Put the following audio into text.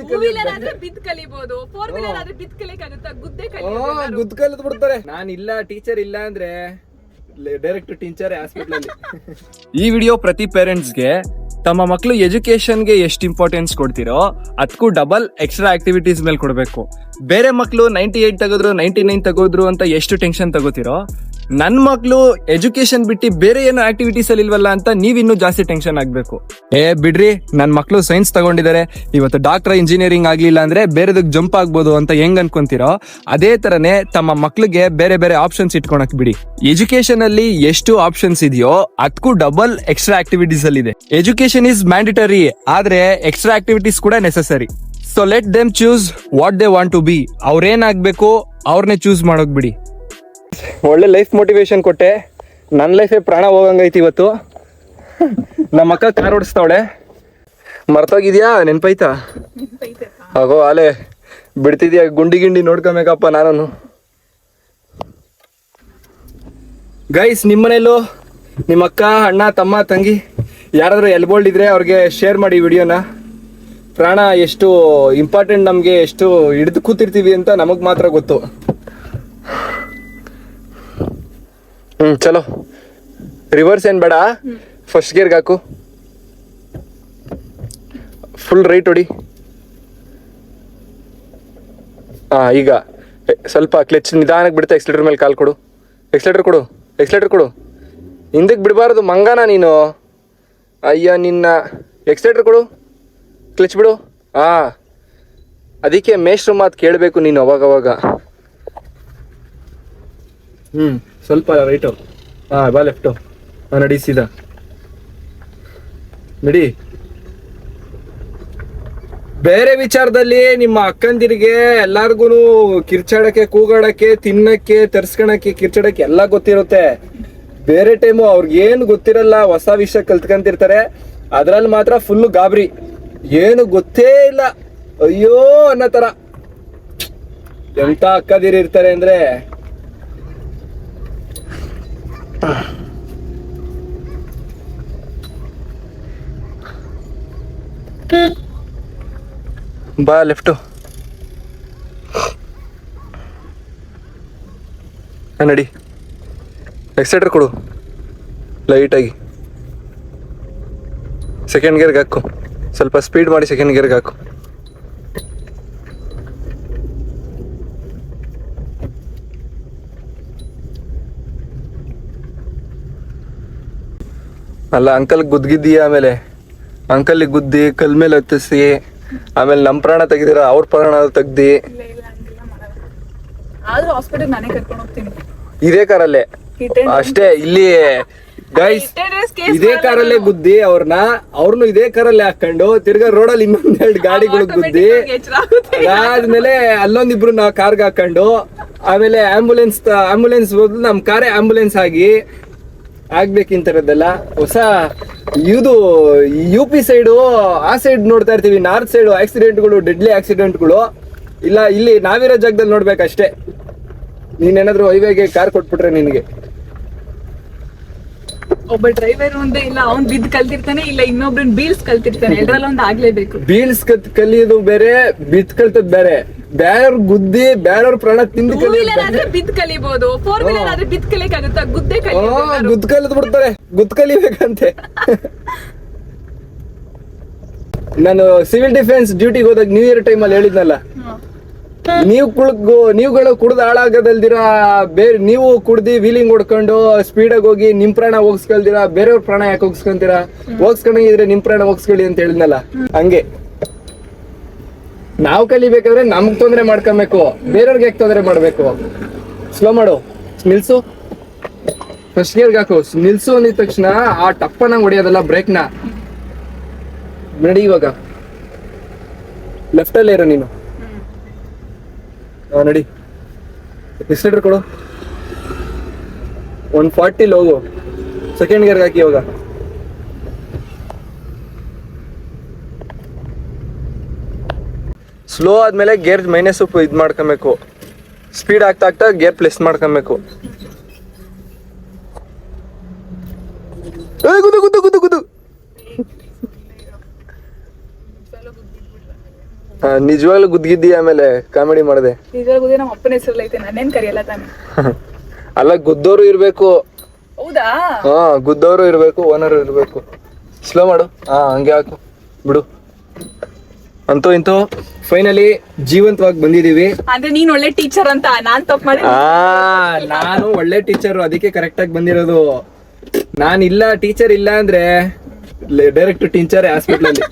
Two wheeler ಆದ್ರೆ ಬಿದ್ ಕಲಿಬಹುದು, four wheeler ಆದ್ರೆ ಬಿದ್ ಕಲಿಯಕ್ಕಾಗುತ್ತಾ? ಗುದ್ದೆ ಕಲಿಯೋದು. ಗುದ್ ಕಲಿದ್ ಬಿಡ್ತಾರೆ. ನಾನು ಇಲ್ಲ ಟೀಚರ್ ಇಲ್ಲ ಅಂದ್ರೆ ಡೈರೆಕ್ಟ್ ಟೀಚರ್ ಹಾಸ್ಪಿಟಲ್ ಅಲ್ಲಿ. ಈ ವಿಡಿಯೋ ಪ್ರತಿ ಪೇರೆಂಟ್ಸ್ಗೆ ತಮ್ಮ ಮಕ್ಕಳು ಎಜುಕೇಶನ್ಗೆ ಎಷ್ಟು ಇಂಪಾರ್ಟೆನ್ಸ್ ಕೊಡ್ತಿರೋ ಅದಕ್ಕೂ ಡಬಲ್ ಎಕ್ಸ್ಟ್ರಾ ಆಕ್ಟಿವಿಟೀಸ್ ಮೇಲೆ ಕೊಡಬೇಕು. ಬೇರೆ ಮಕ್ಕಳು 98 ತೆಗೆದ್ರು 99 ತೆಗೆದ್ರು ಅಂತ ಎಷ್ಟು ಟೆನ್ಷನ್ ತಗೋತಿರೋ, ನನ್ನ ಮಕ್ಕಳು ಎಜುಕೇಶನ್ ಬಿಟ್ಟು ಬೇರೆ ಏನೋ ಆಕ್ಟಿವಿಟೀಸ್ ಅಲ್ಲಿ ಇಲ್ವಲ್ಲ ಅಂತ ನೀವಿನ್ನೂ ಜಾಸ್ತಿ ಟೆನ್ಷನ್ ಆಗ್ಬೇಕು. ಬಿಡ್ರಿ, ನನ್ನ ಮಕ್ಕಳು ಸೈನ್ಸ್ ತಗೊಂಡಿದ್ದಾರೆ, ಇವತ್ತು ಡಾಕ್ಟರ್ ಇಂಜಿನಿಯರಿಂಗ್ ಆಗ್ಲಿಲ್ಲ ಅಂದ್ರೆ ಬೇರೆದಕ್ಕೆ ಜಂಪ್ ಆಗ್ಬೋದು ಅಂತ ಹೆಂಗ್ ಅನ್ಕೊಂತೀರೋ, ಅದೇ ತರನೇ ತಮ್ಮ ಮಕ್ಕಳಿಗೆ ಬೇರೆ ಬೇರೆ ಆಪ್ಷನ್ಸ್ ಇಟ್ಕೊಳಕ್ ಬಿಡಿ. ಎಜುಕೇಶನ್ ಅಲ್ಲಿ ಎಷ್ಟು ಆಪ್ಷನ್ಸ್ ಇದೆಯೋ ಅದಕ್ಕೂ ಡಬಲ್ ಎಕ್ಸ್ಟ್ರಾ ಆಕ್ಟಿವಿಟೀಸ್ ಅಲ್ಲಿ ಇದೆ. ಎಜುಕೇಶನ್ ಇಸ್ ಮ್ಯಾಂಡೇಟರಿ, ಆದ್ರೆ ಎಕ್ಸ್ಟ್ರಾ ಆಕ್ಟಿವಿಟೀಸ್ ಕೂಡ necessary. So let them choose what they want to be. ಅವ್ರೇನಾಗ್ಬೇಕು ಅವ್ರನ್ನೇ ಚೂಸ್ ಮಾಡೋಕ್ ಬಿಡಿ. ಒಳ್ಳೆ ಲೈಫ್ ಮೋಟಿವೇಶನ್ ಕೊಟ್ಟೆ. ನನ್ನ ಲೈಫೇ ಪ್ರಾಣ ಹೋಗಂಗೈತಿ ಇವತ್ತು. ನಮ್ಮ ಅಕ್ಕ ಕಾರ್ ಓಡಿಸ್ತಾವಳೆ, ಮರ್ತೋಗಿದ್ಯಾ? ನೆನ್ಪೈತಾ? ಆಗೋ ಆಲೆ ಬಿಡ್ತಿದ್ಯಾ? ಗುಂಡಿ ಗಿಂಡಿ ನೋಡ್ಕೊಬೇಕಪ್ಪ ನಾನು. ಗೈಸ್, ನಿಮ್ಮನೇಲೂ ನಿಮ್ಮ ಅಕ್ಕ, ಅಣ್ಣ, ತಮ್ಮ, ತಂಗಿ ಯಾರಾದ್ರೂ ಎಲ್ಬೋಲ್ಡ್ ಇದ್ರೆ ಅವ್ರಿಗೆ ಶೇರ್ ಮಾಡಿ ವಿಡಿಯೋನ. ಪ್ರಾಣ ಎಷ್ಟು ಇಂಪಾರ್ಟೆಂಟ್, ನಮಗೆ ಎಷ್ಟು ಹಿಡಿದು ಕೂತಿರ್ತೀವಿ ಅಂತ ನಮಗ್ ಮಾತ್ರ ಗೊತ್ತು. ಚಲೋ, ರಿವರ್ಸ್ ಏನ್ ಬೇಡ, ಫಸ್ಟ್ ಗೇರ್ಗೆ ಹಾಕು, ಫುಲ್ ರೈಟ್ ಹೊಡಿ. ಈಗ ಸ್ವಲ್ಪ ಕ್ಲಚ್ ನಿಧಾನಕ್ಕೆ ಬಿಡುತ್ತೆ. ಎಕ್ಸ್ಲೇಟರ್ ಮೇಲೆ ಕಾಲು ಕೊಡು, ಎಕ್ಸ್ಲೇಟರ್ ಕೊಡು. ಹಿಂದಕ್ಕೆ ಬಿಡಬಾರ್ದು ಮಂಗನ ನೀನು. ಅಯ್ಯ ನಿನ್ನ, ಎಕ್ಸ್ಲೇಟರ್ ಕೊಡು, ಕ್ಲಚ್ ಬಿಡು. ಅದಕ್ಕೆ ಮೇಷ್ಟ್ರ ಮಾತು ಕೇಳಬೇಕು ನೀನು ಅವಾಗವಾಗ. ಸ್ವಲ್ಪ ರೈಟು, ಬಾ ಲೆಫ್ಟು, ನಡಿ ಸೀದಾ ನಡಿ. ಬೇರೆ ವಿಚಾರದಲ್ಲಿ ನಿಮ್ಮ ಅಕ್ಕಂದಿರಿಗೆ ಎಲ್ಲಾರ್ಗು ಕಿರ್ಚಾಡಕ್ಕೆ, ಕೂಗಾಡಕ್ಕೆ, ತಿನ್ನಕ್ಕೆ, ತರ್ಸ್ಕೊಳಕ್ಕೆ, ಕಿರ್ಚಾಡಕ್ಕೆ ಎಲ್ಲ ಗೊತ್ತಿರುತ್ತೆ. ಬೇರೆ ಟೈಮು ಅವ್ರಿಗೇನು ಗೊತ್ತಿರಲ್ಲ, ಹೊಸ ವಿಷಯ ಕಲ್ತ್ಕೊಂತಿರ್ತಾರೆ. ಅದ್ರಲ್ಲಿ ಮಾತ್ರ ಫುಲ್ ಗಾಬರಿ, ಏನು ಗೊತ್ತೇ ಇಲ್ಲ, ಅಯ್ಯೋ ಅನ್ನೋ ತರ. ಎಂತ ಅಕ್ಕದಿರಿ ಇರ್ತಾರೆ ಅಂದ್ರೆ. ಬಾ ಲೆಫ್ಟು, ನಡಿ. ಎಕ್ಸೈಟರ್ ಕೊಡು ಲೈಟಾಗಿ. ಸೆಕೆಂಡ್ ಗೇರ್ಗೆ ಹಾಕು, ಸ್ವಲ್ಪ ಸ್ಪೀಡ್ ಮಾಡಿ ಸೆಕೆಂಡ್ ಗೇರ್ಗೆ ಹಾಕು. ಅಲ್ಲ, ಅಂಕಲ್ ಗುದ್ದಿದ್ದೀಯ, ಆಮೇಲೆ ಅಂಕಲ್ಗೆ ಗುದ್ದಿ ಕಲ್ ಮೇಲೆ ಹತ್ತಿಸಿ, ಆಮೇಲೆ ನಮ್ಮ ಪ್ರಾಣ ತೆಗ್ದಿರ, ಅವ್ರ ಪ್ರಾಣ ತೆಗ್ದಿ. ಇದೇ ಕಾರಲ್ಲೇ ಅಷ್ಟೇ. ಇಲ್ಲಿ ಗೈಸ್, ಇದೇ ಕಾರಲ್ಲೇ ಗುದ್ದಿ ಅವ್ರನ್ನು ಇದೇ ಕಾರಲ್ಲೇ ಹಾಕೊಂಡು ತಿರ್ಗಾ ರೋಡಲ್ಲಿ ಇನ್ನೊಂದೆರಡು ಗಾಡಿಗಳು ಗುದ್ದಿ, ಅದಾದ್ಮೇಲೆ ಅಲ್ಲೊಂದಿಬ್ರು ನಾವು ಕಾರ್ಗೆ ಹಾಕೊಂಡು, ಆಮೇಲೆ ಆಂಬುಲೆನ್ಸ್ ಬದಲು ನಮ್ ಕಾರೇ ಆಂಬುಲೆನ್ಸ್ ಆಗ್ಬೇಕಿಂತರದ್ದೆಲ್ಲ. ಹೊಸ ಇದು UP ಸೈಡು, ಆ ಸೈಡ್ ನೋಡ್ತಾ ಇರ್ತೀವಿ, ನಾರ್ತ್ ಸೈಡ್ ಆಕ್ಸಿಡೆಂಟ್ಗಳು, ಡೆಡ್ಲಿ ಆಕ್ಸಿಡೆಂಟ್ಗಳು ಇಲ್ಲ. ಇಲ್ಲಿ ನಾವಿರೋ ಜಾಗದಲ್ಲಿ ನೋಡ್ಬೇಕಷ್ಟೇ. ನೀನೇನಾದ್ರೂ ಹೈವೇಗೆ ಕಾರ್ ಕೊಟ್ಬಿಟ್ರೆ ನಿನಗೆ ಒಬ್ಬ ಡ್ರೈವರ್ ಒಂದೇ ಇಲ್ಲ, ಅವ್ನ್ ಬಿದ್ದು ಕಲ್ತಿರ್ತಾನೆ, ಇಲ್ಲ ಇನ್ನೊಬ್ರನ್ನ ಬೀಳ್ಸ್ ಕಲ್ತಿರ್ತಾನೆ. ಎದ್ರಲ್ಲಿ ಒಂದು ಆಗ್ಲೇಬೇಕು. ಬೀಳ್ಸ್ ಕಲಿಯೋದು ಬೇರೆ, ಬಿದ್ ಕಲ್ತದ್ ಬೇರೆ. ಬೇರೆಯವ್ರ ಗುದ್ದಿ ಬೇರೆಯವ್ರ ಪ್ರಾಣ ತಿಂದು ಟೂ ವೀಲರ್ ಆದ್ರೆ ಬಿದ್ ಕಲಿಬಹುದು, ಫೋರ್ ವೀಲರ್ ಆದ್ರೆ ಬಿದ್ ಕಲಿಯಕ್ಕಾಗುತ್ತಾ? ಗುದ್ದೆ ಗುದ್ ಕಲಿದ್ ಬಿಡ್ತಾರೆ, ಗುದ್ ಕಲಿಬೇಕಂತೆ. ನಾನು ಸಿವಿಲ್ ಡಿಫೆನ್ಸ್ ಡ್ಯೂಟಿಗೆ ಹೋದಾಗ ನ್ಯೂ ಇಯರ್ ಟೈಮ್ ಅಲ್ಲಿ ಹೇಳಿದ್ನಲ್ಲ, ನೀವುಗಳು ಕುಡ್ದು ಹಾಳಾಗದಲ್ದಿರ, ಬೇರೆ ನೀವು ಕುಡ್ದಿ ವೀಲಿಂಗ್ ಹೊಡ್ಕೊಂಡು ಸ್ಪೀಡಾಗಿ ಹೋಗಿ ನಿಮ್ ಪ್ರಾಣ ಹೋಗಿಸ್ಕೊಳ್ದಿರಾ, ಬೇರೆಯವ್ರ ಪ್ರಾಣ ಯಾಕೆ ಹೋಗಿಸ್ಕೊಂತೀರಾ? ಹೋಗಿಸ್ಕೊಂಡಂಗಿದ್ರೆ ನಿಮ್ ಪ್ರಾಣ ಹೋಗಿಸ್ಕೊಳ್ಳಿ ಅಂತ ಹೇಳಿದ್ನಲ್ಲ, ಹಂಗೆ ನಾವು ಕಲಿಬೇಕಾದ್ರೆ ನಮ್ಗ್ ತೊಂದ್ರೆ ಮಾಡ್ಕೊಬೇಕು, ಬೇರೆಯವ್ರಿಗೆ ಯಾಕೆ ತೊಂದ್ರೆ ಮಾಡ್ಬೇಕು? ಸ್ಲೋ ಮಾಡು, ನಿಲ್ಸು, ಫಸ್ಟ್ ಗೇರ್ಗೆ ಹಾಕು. ನಿಲ್ಸು ಅಂದಿದ ತಕ್ಷಣ ಆ ಟಪ್ಪನಂಗ್ ಹೊಡಿಯೋದಲ್ಲ ಬ್ರೇಕ್ನ. ನಡಿ ಇವಾಗ, ಲೆಫ್ಟ್ ಅಲ್ಲೇ ಇರೋ ನೀನು. ನಡಿ, ಎಕ್ಸಿಲೇಟರ್ ಕೊಡು, 140 ಹೋಗು. ಸೆಕೆಂಡ್ ಗೇರ್ಗೆ ಹಾಕಿ ಇವಾಗ. ಸ್ಲೋ ಆದ್ಮೇಲೆ ಗೇರ್ ಮೈನಸ್ ಇದ್ ಮಾಡ್ಕೊಬೇಕು, ಸ್ಪೀಡ್ ಆಗ್ತಾ ಗೇರ್ ಪ್ಲಸ್ ಮಾಡ್ಕೊಬೇಕು. ಗುದ್ದು ಗುದ್ದು ಗುದ್ದು ಗುದ್ದು. ನಿಜವಾಗ್ಲೂ ಗುದ್ದಿದ್ದಿ ಆಮೇಲೆ ಕಾಮಿಡಿ ಮಾಡಿದೆ. ಇದ್ರಾಗ ನಮ್ಮ ಅಪ್ಪನ ಹೆಸರಲ್ಲಿ ಐತೆ, ನನ್ನೇನ್ ಕರಿಯಲ್ಲ ತಾನೆ. ಅಲ್ಲ ಗುದ್ದೋರು ಇರ್ಬೇಕು. ಹೌದಾ? ಹಾ ಗುದ್ದೋರು ಇರ್ಬೇಕು, ಓನರ್ ಇರ್ಬೇಕು. ಸ್ಲೋ ಮಾಡು. ಹಂಗೆ ಹಾಕು ಬಿಡು. ಅಂತೂ ಇಂತೂ ಫೈನಲಿ ಜೀವಂತವಾಗಿ ಬಂದಿದೀವಿ. ಅಂದ್ರೆ ನೀನ್ ಒಳ್ಳೆ ಟೀಚರ್ ಅಂತ ನಾನ್ ತಪ್ಪು ಮಾಡಿ. ನಾನು ಒಳ್ಳೆ ಟೀಚರ್, ಅದಕ್ಕೆ ಕರೆಕ್ಟ್ ಆಗಿ ಬಂದಿರೋದು. ನಾನಿಲ್ಲ ಟೀಚರ್ ಇಲ್ಲ ಅಂದ್ರೆ ಡೈರೆಕ್ಟ್ ಟೀಚರ್ ಹಾಸ್ಪಿಟಲ್ ಅಲ್ಲಿ.